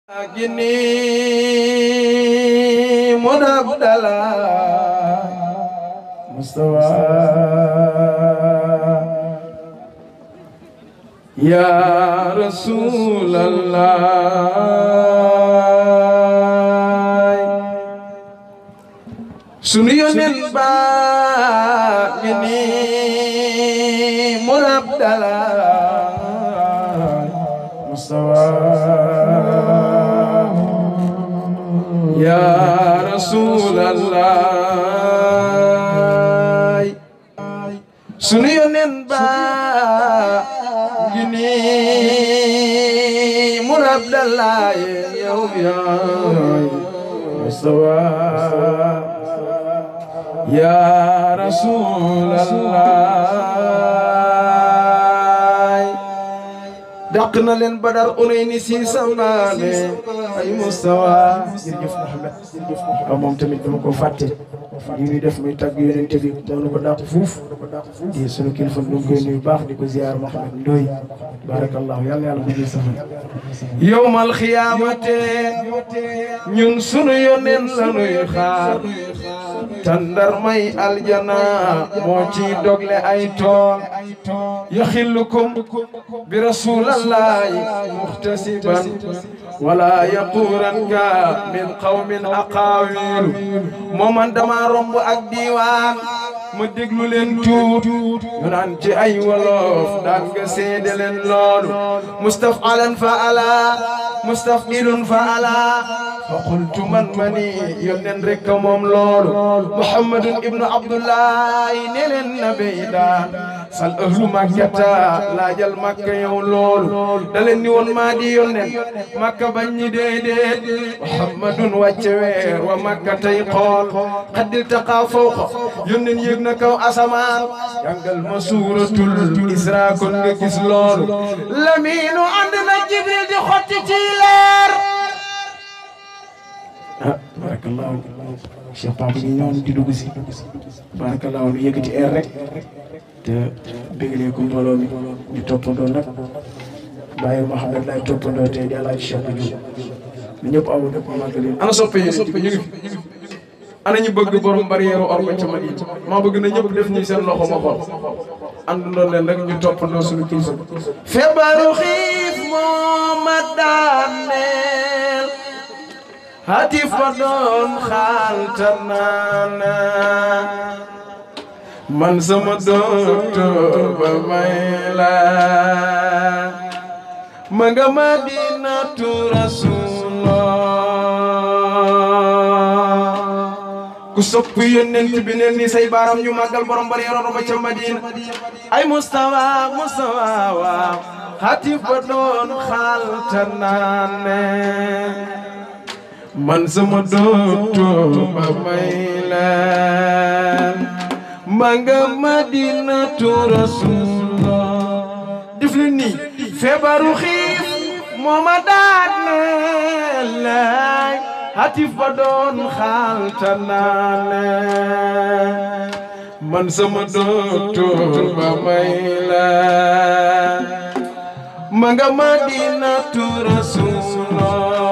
Gini munabdala Mustafa ya Rasulullah sunu yonen ba gini munabdala Mustafa ya Rasulullah sunu yonen ba gini murabdallah yow ya Mustafa ya Rasulullah daqna len badar unayni si samane ay Mustafa jërëjëf Muhammad moom tamit dama ko fàtte ñu def muy tagg yonent bi doonu ko dàq fuuf di sunu kilifa ñu koy nuyu baax di ko ziar Muhammad Ndoy barakallahu yàlla yàlla bu safa yawmal xiyaamate ñun sunu yonen la nuy xaar tandar may aljana moo ci dogle ay tool yaxillukum bi rasulallahi muhtasiban wala yaquranka min qawmin aqawil mooman dama romb ak diiwaan ma déglu leen tuut ñu naan ci ay wolof daan nga seede leen loolu mustaf'alan fa'ala mustaf'ilun fa'ala fa qultu man mani yonen rek moom loolu muhammadun ibnu abdullahi ne leen nabiyda sal ahlu makkata laajal makka yow loolu da leen ni woon maa di yonen makka bañ ñi déedéet muhammadun wàcce weer wa makka tey xool xaddil taqa fawqa yonen yéeg na kaw asamaan jàngal ma suuratul isra kon nga gis loolu lamiinu ànd na jibril di xotti ci leer barakallahu Cheikh Papa gi ñoon di dugg si barakallahu lu yëkkati air rek te bégalee ko mbooloo mi di toppandoo nag bàyyi Mouhamed lay toppandoo tey di alaaj Cheikh Diouf ñëpp awu dëpp màggali ana soppe yi ñu ngi fi ana ñu bëgg borom barrière or ba ca Madina maa bëgg na ñëpp def ñi seen loxo ma xool àndoon leen rek ñu toppandoo suñu kilifa feebaru xiif moo ma daaneel hatif ma doon xaaltanaana man sama docteur ba may la ma nga Madinatu Rasulullah ku sopp yonent bi ne ni say baram ñu màggal borom bari yoro ba ca Madina ay Mustafa wa hatif ba doon xaaltanaane man sama docteur ba may la ma nga Madinatu Rasulullah def leen nii feebaru xiif moo ma daaneel hatif ba doon xaaltanaane man sama docteur ba may la ma nga Madinatu Rasulullah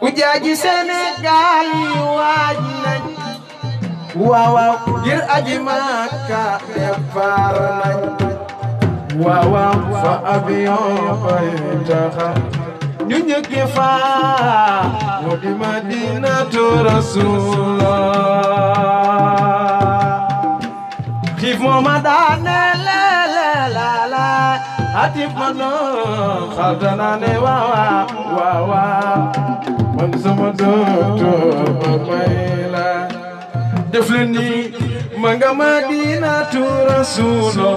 ujaaji Sénégal yi waaj nañ waaw ngir aji Makka départ nañ waaw fa avion bay taxa ñu ñëkke fa moo di Madinatu Rasulullah xiif moo ma daane la hatif ma doon xaaltanaane waaw man sama docteur ba may la def leen nii ma nga Madinatu Rasulullah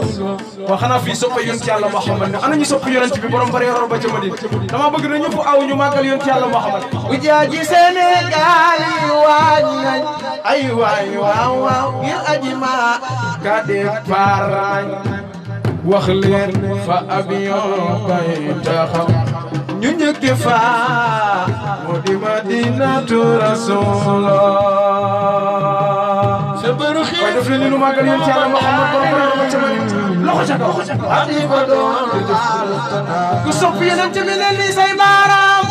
wa xanaa fii soppa yonent Yàlla Muhammad ne ana ñu sopp yonent bi borom bari yor ba ca Madina dama bëgg na ñëpp aw ñu màggal yonent Yàlla Muhammad ujaaji Sénégal yi waaj nañ ay waay waaw ngir aji Makka départ nañ wax leen fa avion bay taxaw ñu ñëkke fa moo di Madinatu Rasulullah feebaru xiif waaye def leen ni nu màggal yonent Yàlla Muhammad borom bari yor ba ca Madina loxo ca kaw ku sopp yonent bi ne lii say baaraam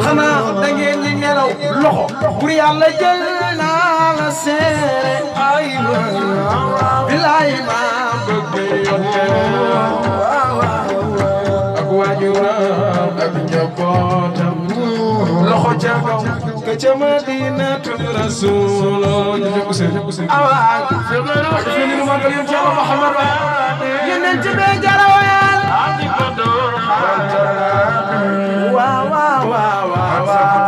xanaa da ngeen di nelaw loxo bur yàlla jël naa la seere ay bilaay ma bëgg ak waajuram ak njabootam loxo ca kaw ka ca Madinatu Rasul awa fini nu magal yonent Yàlla Muhammad yonent bi jarawal waaw waaw waaw waaw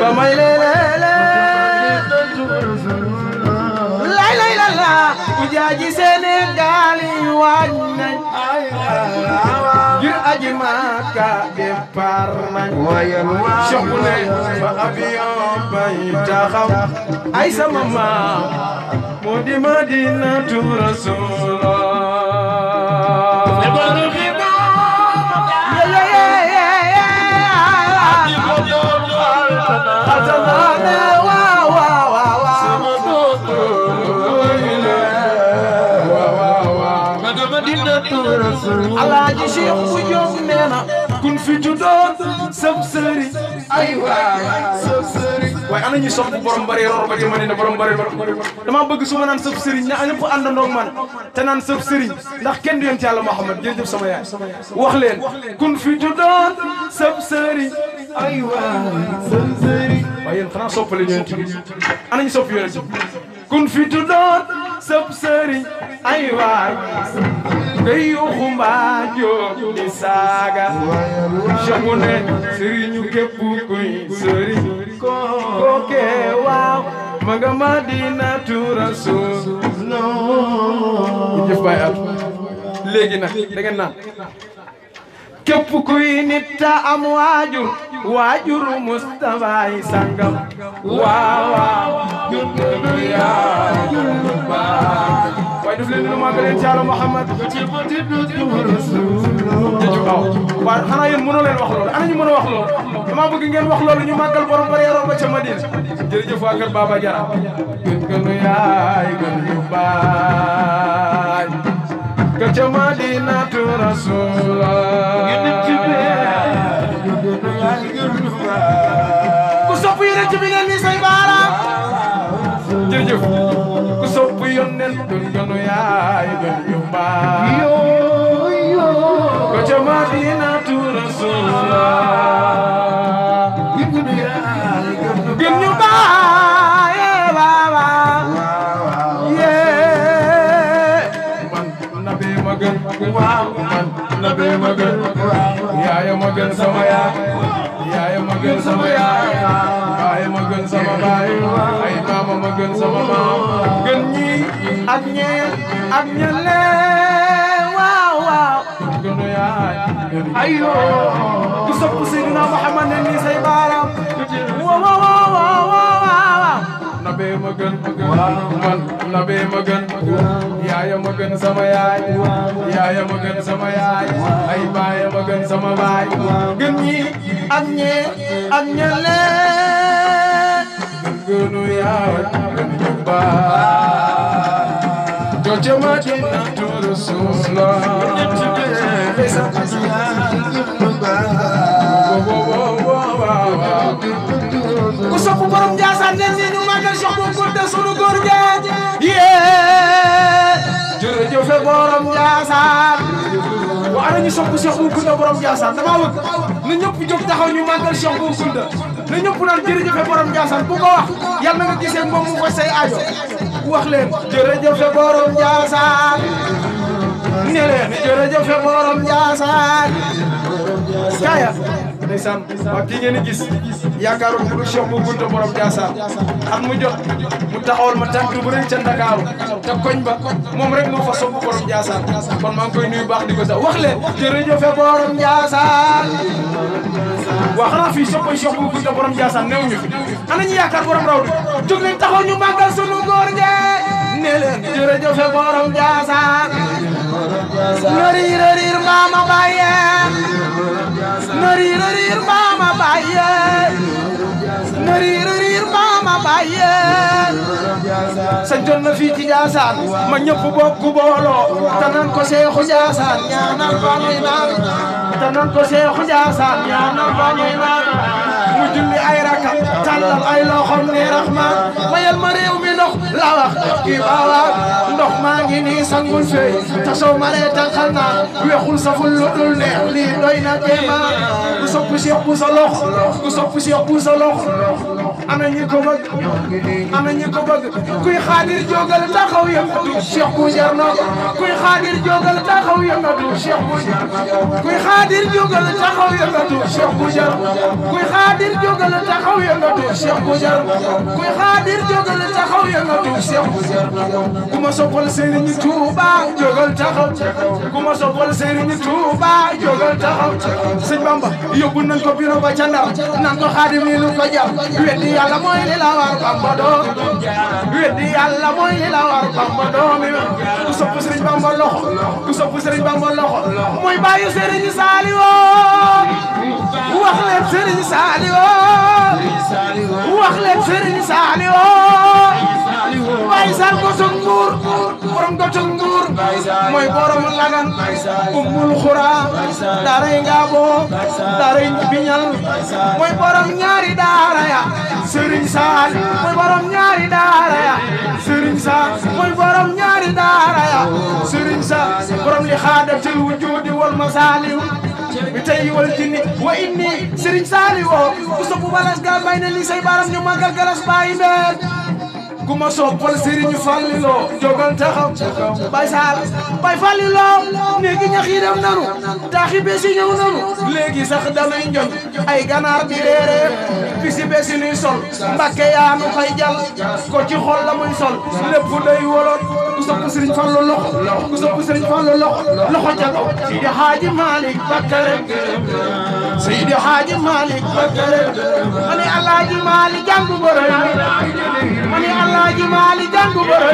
ba may leele lay lay la la ku jaaji Sénégal yi waaj nañ ngir aji Makka départ nañ soxu ne ba avion bay taxaw ay sama maam moo di Madinatu Rasulullah Alaaji Cheikh bu Jóob nee na kun fi tuddoon sëb sëri ay waay sëb sëri waaye ana ñu sopp borom bari ror ba di ma ne borom bari dama bëgg su ma naan sëb sëriñ na ñëpp àndandoo ak man te naan sëb sëriñ ndax kenn du yonent Yàlla Muhammad jërëjëf sama yaay wax leen kun fi tuddoon sëb sëri ay waay sëb sëri waaye yéen xanaa soppale yonent bi ana ñu sopp yonent bi kun fi tuddoon sëb sëri ay waay ngay yuuxu mbaa jóg di saaga jamu ne sëriñu képp kuy sëriñ kooke waaw ma nga Madinatu Rasul jëf baay at léegi nag da ngeen naan képp kuy nit ta am waajur Mustafa yi sangam waaw waaw waaye daf leen di màggal leen ci Yàlla Muhammad waaw xanaa yéen mënoo leen wax loolu ana ñu mën a wax loolu dama bëgg ngeen wax loolu ñu màggal borom bari yaroo ba ca Madina jërëjëf waa kër Baba Jara gënu yaay gënu baay ka ca Madinatu Rasulullah ku sopp yonent bi ngeen ni say baaraam jërëjëf ku sopp yonent gënu yaay gënu baay ka ca Madinatu Rasulullah gënu baay baba waaw man nabi ma gën yaaya ma gën sama yaaya ma gën sama baay ma gën sama baay ay maama ma gën sama maam gën ñi ak ñee ak ñele waaw waaw gënu yaay ayo ku sopp Seydina Muhammad ne ni say baaraam waaw nabi ma gën man nabi ma gën yaaya ma gën sama yaaya ma gën sama yaay ay baaya ma gën sama baay gën ñi ak ñee ak ñele gënu yaay gën ñu baay jooja Madinatu Rasulullah ku sopp borom Njaasaan ne ni ñu màggal Cheikh Bou Kounta sunu góor jaaj jërëjëf borom Njaasaan wa ana ñu sopp Cheikh Bou Kounta borom Njaasaan dama bëgg na ñëpp jóg taxaw ñu màggal Cheikh Bou Kounta na ñëpp naan jërëjëf borom Njaasaan bu ko wax yàlla nga gisee moom mu ko say aajo wax leen jërëjëf borom Njaasaan ne leen jërëjëf borom Njaasaan kaya ndeysaan waa kii ngeen gis yaakaaroon bu Cheikh Bou Kounta borom Njaasaan at mu jot mu taxawal ma tànk bu rëy ca Ndakaaru te koñ ba moom rek moo fa sopp borom Njaasaan kon maa ngi koy nuyu baax di ko sax wax leen jërëjëf borom Njaasaan waa xanaa fii soppay Cheikh Bou Kounta borom Njaasaan néew ñu fi ana ñu yaakaar borom raw di jóg leen taxaw ñu màggal sunu góor ge ne leen jërëjëf borom Njaasaan nariir mama baye nariir mama baye nariir mama sama baye sanjoon na fii ci Njaasaan ma ñëpp bokk booloo tanan ko Seexu Njaasaan ñaanal ba muy naan tanan ko Seexu Njaasaan ñaanal ba muy naan mu julli ay rakam tàllal ay loxom ne Rahmaan mayal ma réew mi ndox la wax kii baawaa ndox maa ngi nii sangul fey ta soo maree tànqal naan weexul saful lu dul neex lii doy na kéemaan ku sopp Cheikh bu sa loxo ku sopp Cheikh bu sa loxo ana ñi ko bëgg ana ñi ko bëgg kuy xaadir jógal taxaw yëngatu Cheikh bu jar na ko kuy xaadir jógal taxaw yëngatu Cheikh bu jar kuy xaadir jógal taxaw yëngatu Cheikh bu jar kuy xaadir jógal taxaw yëngatu Cheikh bu jar kuy xaadir jógal taxaw yëngatu Cheikh bu jar ku ma soppal Serigne Touba jógal taxaw ku ma soppal Serigne Touba jógal taxaw Sëñ Bamba yóbbu nañ ko biro ba ca Ndar nan ko xaadim ni lu ko jar weddi Yàlla mooy li la war Bamba doom weddi Yàlla mooy li la war Bamba doom ku sopp Serigne Bamba loxo ku sopp Serigne Bamba loxo mooy bàyyi Serigne Saliou wax leen Serigne Saliou wax leen Serigne Saliou Baye Sall ko tung Mbuur borom ko tung Mbuur mooy borom Lagan Ummul Xura daaray Ngabo daaray Biñal mooy borom ñaari daara ya Serigne Sall mooy borom ñaari daara ya Serigne Sall mooy borom ñaari daara ya Serigne Sall borom li xaadatul wujudi wal masaliw bi tey wal jinni wa inni Serigne Saliou ku sopp balas ga bay na li say baram ñu magal galas bayi mbel ku ma soppal Serigne Fallilo jógal taxaw Baye Sall Baye Fallilo léegi ñax yi dem nanu taaxi besi ñëw nanu léegi sax damay njoñ ay ganaar di reere bisi besi nuy sol Mbàkke yaa nu fay jal ko ci xol la muy sol lépp day wolot ku sopp Serigne Fallu loxo ku sopp Serigne Fallu loxo ca kaw Seydi Hadji Malick Bakare Seydi Hadji Malick Bakare mani Alaaji Malick jàngu boro mani Alaaji Malick jàngu boro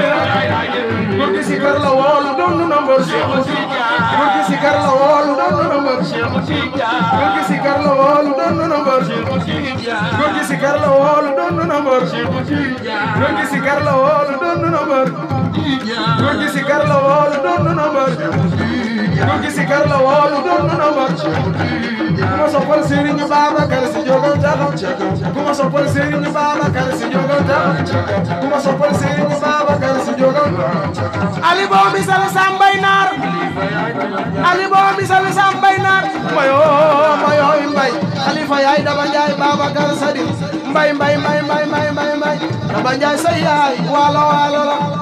góor gi sikar la woolu doon na mbër góor gi sikar la woolu doon na mbër góor gi sikar la woolu doon na mbër góor gi sikar la woolu doon na mbër góor gi sikar la woolu doon na mbër góor gi sikar la woolu doon na mbër góor gi sikar la woolu doon na mbër ku ma soppal Serigne Babacar Si jógal taxaw ku ma soppal Serigne Babacar Si jógal taxaw ku ma soppal Serigne Babacar Si jógal Ali bo misal Sambay Naar Ali bo misal Sambay Naar mayo mbay Khalifa yaay Daba Njaay Babacar Sadi mbay Daba Njaay say yaay walo la